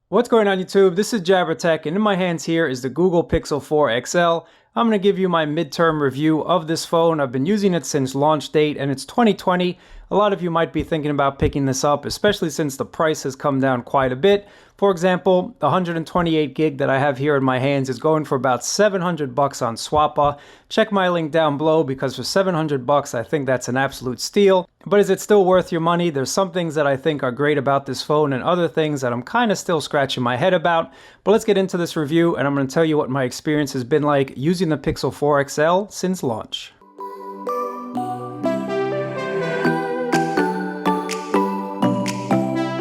What's going on YouTube? This is JabberTech, and in my hands here is the Google Pixel 4 XL. I'm going to give you my midterm review of this phone. I've been using it since launch date and it's 2020. A lot of you might be thinking about picking this up, especially since the price has come down quite a bit. For example, the 128 gig that I have here in my hands is going for about 700 bucks on Swappa. Check my link down below because for 700 bucks, I think that's an absolute steal. But is it still worth your money? There's some things that I think are great about this phone and other things that I'm kind of still scratching my head about. But let's get into this review and I'm going to tell you what my experience has been like using the Pixel 4 XL since launch.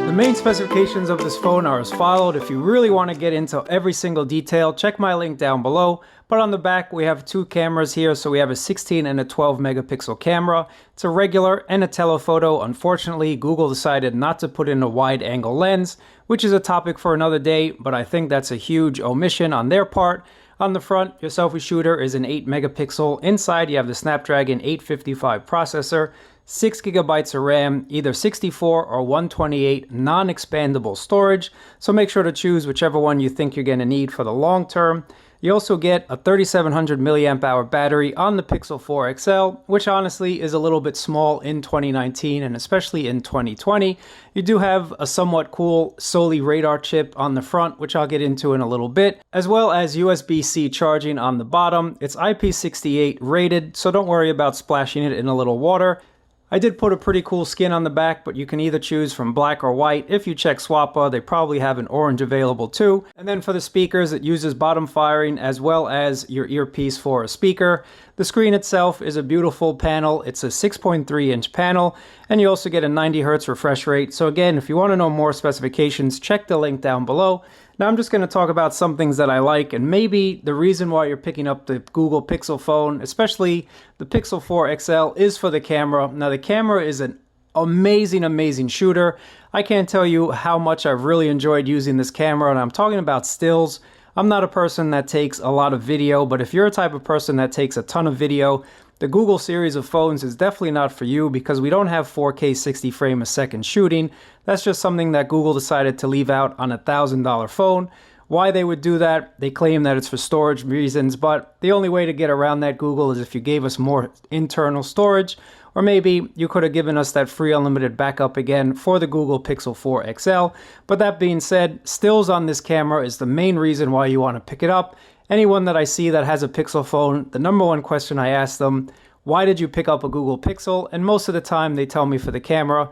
The main specifications of this phone are as followed. If you really want to get into every single detail, check my link down below. But on the back, we have two cameras here. So we have a 16 and a 12 megapixel camera. It's a regular and a telephoto. Unfortunately, Google decided not to put in a wide angle lens, which is a topic for another day, but I think that's a huge omission on their part. On the front, your selfie shooter is an 8 megapixel. Inside, you have the Snapdragon 855 processor, 6 gigabytes of RAM, either 64 or 128 non-expandable storage. So make sure to choose whichever one you think you're going to need for the long term. You also get a 3700 milliamp hour battery on the Pixel 4 XL, which honestly is a little bit small in 2019 and especially in 2020. You do have a somewhat cool Soli radar chip on the front, which I'll get into in a little bit, as well as USB-C charging on the bottom. It's IP68 rated, so don't worry about splashing it in a little water. I did put a pretty cool skin on the back, but you can either choose from black or white. If you check Swappa, they probably have an orange available too. And then for the speakers, it uses bottom firing as well as your earpiece for a speaker. The screen itself is a beautiful panel. It's a 6.3 inch panel, and you also get a 90 Hz refresh rate. So again, if you want to know more specifications, check the link down below. Now I'm just going to talk about some things that I like and maybe the reason why you're picking up the Google Pixel phone, especially the Pixel 4 XL, is for the camera. Now the camera is an amazing shooter. I can't tell you how much I've really enjoyed using this camera, and I'm talking about stills. I'm not a person that takes a lot of video, but if you're a type of person that takes a ton of video, the Google series of phones is definitely not for you because we don't have 4K 60 frame a second shooting. That's just something that Google decided to leave out on a $1,000 phone. Why they would do that, they claim that it's for storage reasons, but the only way to get around that, Google, is if you gave us more internal storage, or maybe you could have given us that free unlimited backup again for the Google Pixel 4 XL. But that being said, stills on this camera is the main reason why you want to pick it up. Anyone that I see that has a Pixel phone, the number one question I ask them, why did you pick up a Google Pixel? And most of the time they tell me for the camera.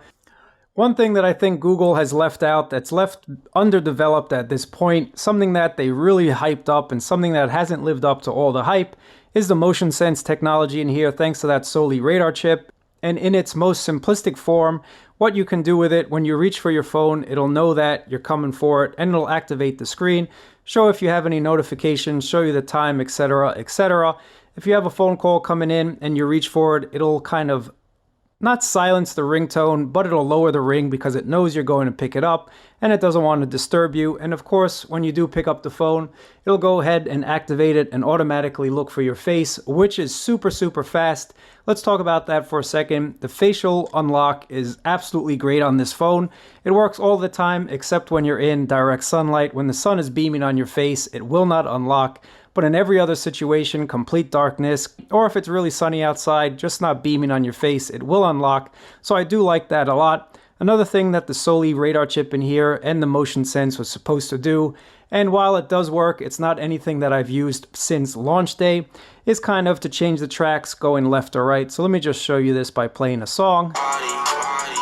One thing that I think Google has left out, that's left underdeveloped at this point, something that they really hyped up and something that hasn't lived up to all the hype, is the motion sense technology in here, thanks to that Soli radar chip. And in its most simplistic form, what you can do with it, when you reach for your phone, it'll know that you're coming for it and it'll activate the screen, show if you have any notifications, show you the time, etc., etc. If you have a phone call coming in and you reach for it, it'll kind of not silence the ringtone, but it'll lower the ring because it knows you're going to pick it up and it doesn't want to disturb you. And of course, when you do pick up the phone, it'll go ahead and activate it and automatically look for your face, which is super fast. Let's talk about that for a second. The facial unlock is absolutely great on this phone. It works all the time except when you're in direct sunlight. When the sun is beaming on your face, it will not unlock. But in every other situation, complete darkness, or if it's really sunny outside, just not beaming on your face, it will unlock. So I do like that a lot. Another thing that the Soli radar chip in here and the motion sense was supposed to do, and while it does work, it's not anything that I've used since launch day, is kind of to change the tracks going left or right. So let me just show you this by playing a song.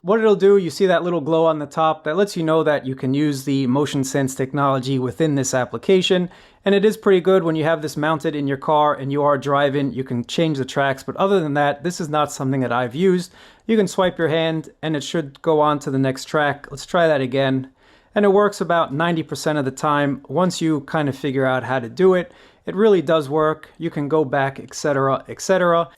What it'll do, you see that little glow on the top, that lets you know that you can use the motion sense technology within this application. And it is pretty good when you have this mounted in your car and you are driving, you can change the tracks. But other than that, this is not something that I've used. You can swipe your hand and it should go on to the next track. Let's try that again. And it works about 90% of the time. Once you kind of figure out how to do it, it really does work. You can go back, etc., etc.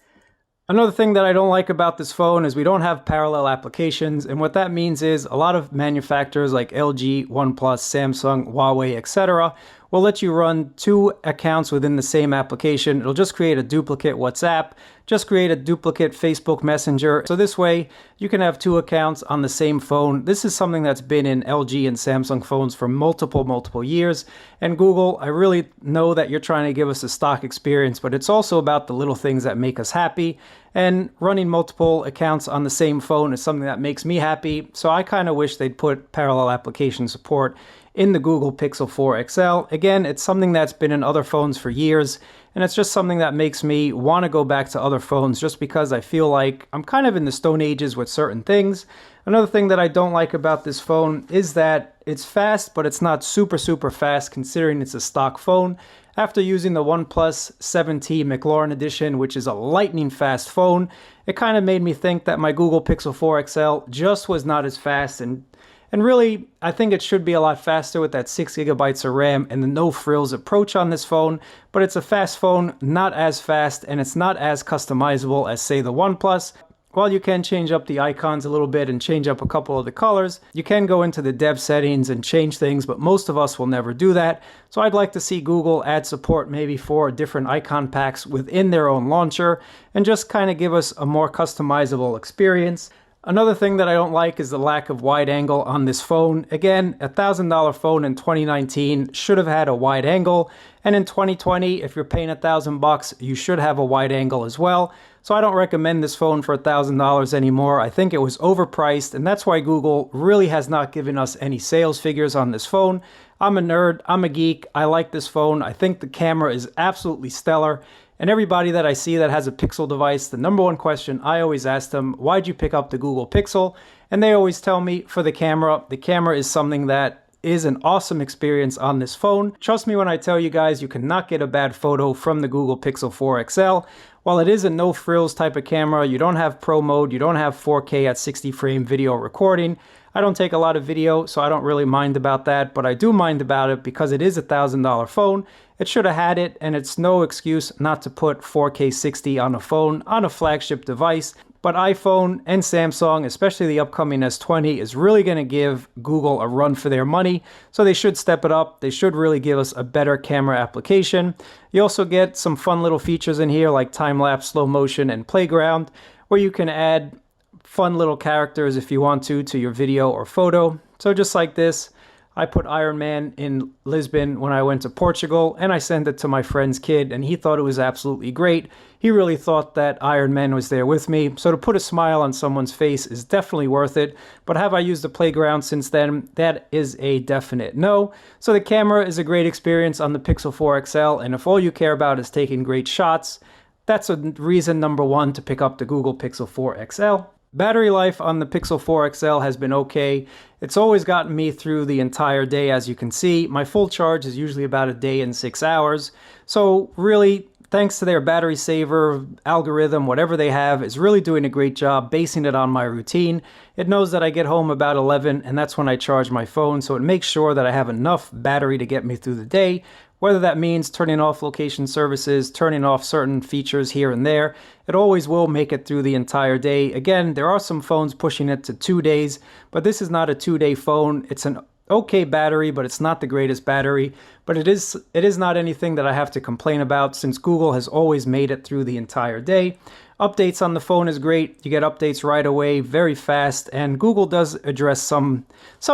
Another thing that I don't like about this phone is we don't have parallel applications, and what that means is a lot of manufacturers like LG, OnePlus, Samsung, Huawei, etc. will let you run two accounts within the same application. It'll just create a duplicate WhatsApp, just create a duplicate Facebook Messenger. So this way you can have two accounts on the same phone. This is something that's been in LG and Samsung phones for multiple years. And Google, I really know that you're trying to give us a stock experience, but it's also about the little things that make us happy. And running multiple accounts on the same phone is something that makes me happy. So I kind of wish they'd put parallel application support in the Google Pixel 4 XL. Again, it's something that's been in other phones for years, and it's just something that makes me want to go back to other phones just because I feel like I'm kind of in the Stone Ages with certain things. Another thing that I don't like about this phone is that it's fast, but it's not super fast considering it's a stock phone. After using the OnePlus 7T McLaurin Edition, which is a lightning fast phone, it kind of made me think that my Google Pixel 4 XL just was not as fast, and really, I think it should be a lot faster with that 6 gigabytes of RAM and the no frills approach on this phone, but it's a fast phone, not as fast, and it's not as customizable as, say, the OnePlus. While you can change up the icons a little bit and change up a couple of the colors, you can go into the dev settings and change things, but most of us will never do that. So I'd like to see Google add support maybe for different icon packs within their own launcher and just kind of give us a more customizable experience. Another thing that I don't like is the lack of wide angle on this phone. Again, a $1,000 phone in 2019 should have had a wide angle, and in 2020, if you're paying $1,000, you should have a wide angle as well. So I don't recommend this phone for $1,000 anymore. I think it was overpriced, and that's why Google really has not given us any sales figures on this phone. I'm a nerd, I'm a geek, I like this phone. I think the camera is absolutely stellar. And everybody that I see that has a Pixel device, the number one question I always ask them, why'd you pick up the Google Pixel? And they always tell me for the camera. The camera is something that is an awesome experience on this phone. Trust me when I tell you guys, you cannot get a bad photo from the Google Pixel 4 XL. While it is a no frills type of camera, you don't have Pro mode, you don't have 4K at 60 frame video recording. I don't take a lot of video, so I don't really mind about that, but I do mind about it because it is a $1,000 phone. It should have had it, and it's no excuse not to put 4K 60 on a phone, on a flagship device. But iPhone and Samsung, especially the upcoming S20, is really going to give Google a run for their money. So they should step it up. They should really give us a better camera application. You also get some fun little features in here like time-lapse, slow motion, and playground, where you can add fun little characters if you want to your video or photo. So just like this, I put Iron Man in Lisbon when I went to Portugal, and I sent it to my friend's kid, and he thought it was absolutely great. He really thought that Iron Man was there with me, so to put a smile on someone's face is definitely worth it. But have I used the playground since then? That is a definite no. So the camera is a great experience on the Pixel 4 XL, and if all you care about is taking great shots, that's a reason number one to pick up the Google Pixel 4 XL. Battery life on the Pixel 4 XL has been okay. It's always gotten me through the entire day, as you can see. My full charge is usually about a day and 6 hours. So really, thanks to their battery saver algorithm, whatever they have, is really doing a great job basing it on my routine. It knows that I get home about 11, and that's when I charge my phone, so it makes sure that I have enough battery to get me through the day. Whether that means turning off location services, turning off certain features here and there, it always will make it through the entire day. Again, there are some phones pushing it to 2 days, but this is not a 2-day phone. It's an okay battery, but it's not the greatest battery. But it is not anything that I have to complain about since Google has always made it through the entire day. Updates on the phone is great. You get updates right away, very fast, and Google does address some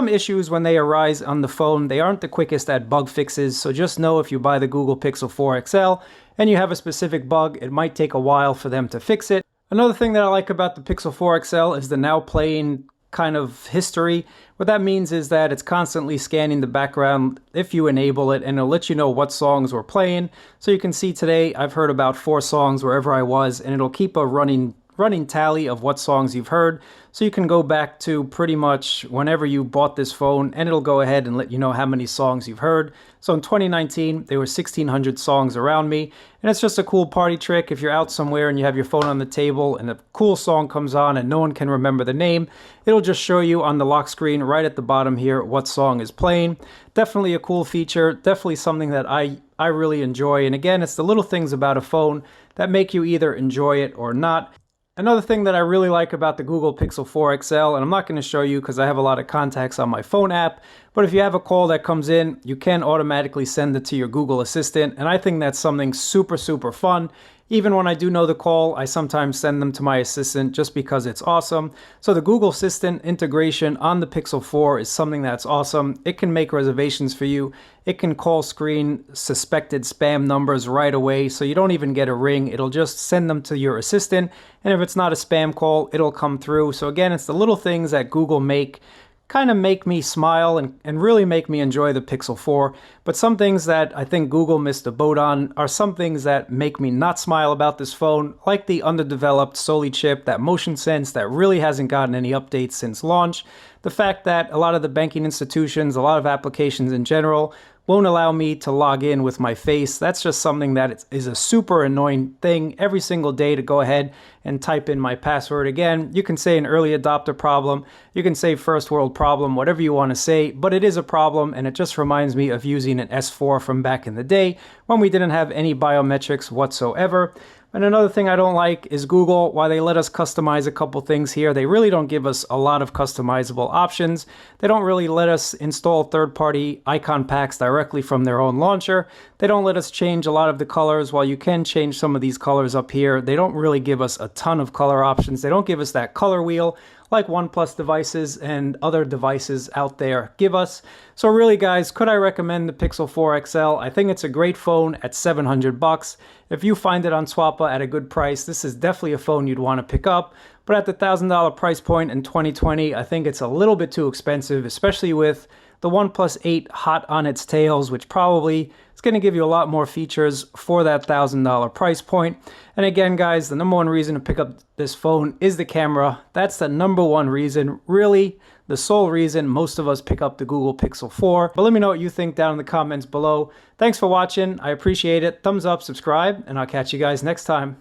issues when they arise on the phone. They aren't the quickest at bug fixes, so just know if you buy the Google Pixel 4 XL and you have a specific bug, it might take a while for them to fix it. Another thing that I like about the Pixel 4 XL is the now playing kind of history. What that means is that it's constantly scanning the background if you enable it, and it'll let you know what songs we're playing. So you can see today I've heard about 4 songs wherever I was, and it'll keep a running tally of what songs you've heard. So you can go back to pretty much whenever you bought this phone, and it'll go ahead and let you know how many songs you've heard. So in 2019, there were 1,600 songs around me, and it's just a cool party trick. If you're out somewhere and you have your phone on the table and a cool song comes on and no one can remember the name, it'll just show you on the lock screen right at the bottom here what song is playing. Definitely a cool feature, definitely something that I really enjoy. And again, it's the little things about a phone that make you either enjoy it or not. Another thing that I really like about the Google Pixel 4 XL, and I'm not going to show you because I have a lot of contacts on my phone app, but if you have a call that comes in, you can automatically send it to your Google Assistant, and I think that's something super, super fun. Even when I do know the call, I sometimes send them to my assistant just because it's awesome. So the Google Assistant integration on the Pixel 4 is something that's awesome. It can make reservations for you. It can call screen suspected spam numbers right away, so you don't even get a ring. It'll just send them to your assistant, and if it's not a spam call, it'll come through. So again, it's the little things that Google kind of make me smile and really make me enjoy the Pixel 4. But some things that I think Google missed the boat on are some things that make me not smile about this phone, like the underdeveloped Soli chip, that motion sense that really hasn't gotten any updates since launch. The fact that a lot of the banking institutions, a lot of applications in general, won't allow me to log in with my face. That's just something that is a super annoying thing every single day to go ahead and type in my password. Again, you can say an early adopter problem, you can say first world problem, whatever you want to say, but it is a problem, and it just reminds me of using an S4 from back in the day when we didn't have any biometrics whatsoever. And another thing I don't like is Google, while they let us customize a couple things here, they really don't give us a lot of customizable options. They don't really let us install third-party icon packs directly from their own launcher. They don't let us change a lot of the colors. While you can change some of these colors up here, they don't really give us a ton of color options. They don't give us that color wheel like OnePlus devices and other devices out there give us. So really, guys, could I recommend the Pixel 4 XL? I think it's a great phone at $700. If you find it on Swappa at a good price, this is definitely a phone you'd want to pick up. But at the $1,000 price point in 2020, I think it's a little bit too expensive, especially with the OnePlus 8 hot on its tails, which probably is going to give you a lot more features for that $1,000 price point. And again, guys, the number one reason to pick up this phone is the camera. That's the number one reason, really the sole reason most of us pick up the Google Pixel 4. But let me know what you think down in the comments below. Thanks for watching. I appreciate it. Thumbs up, subscribe, and I'll catch you guys next time.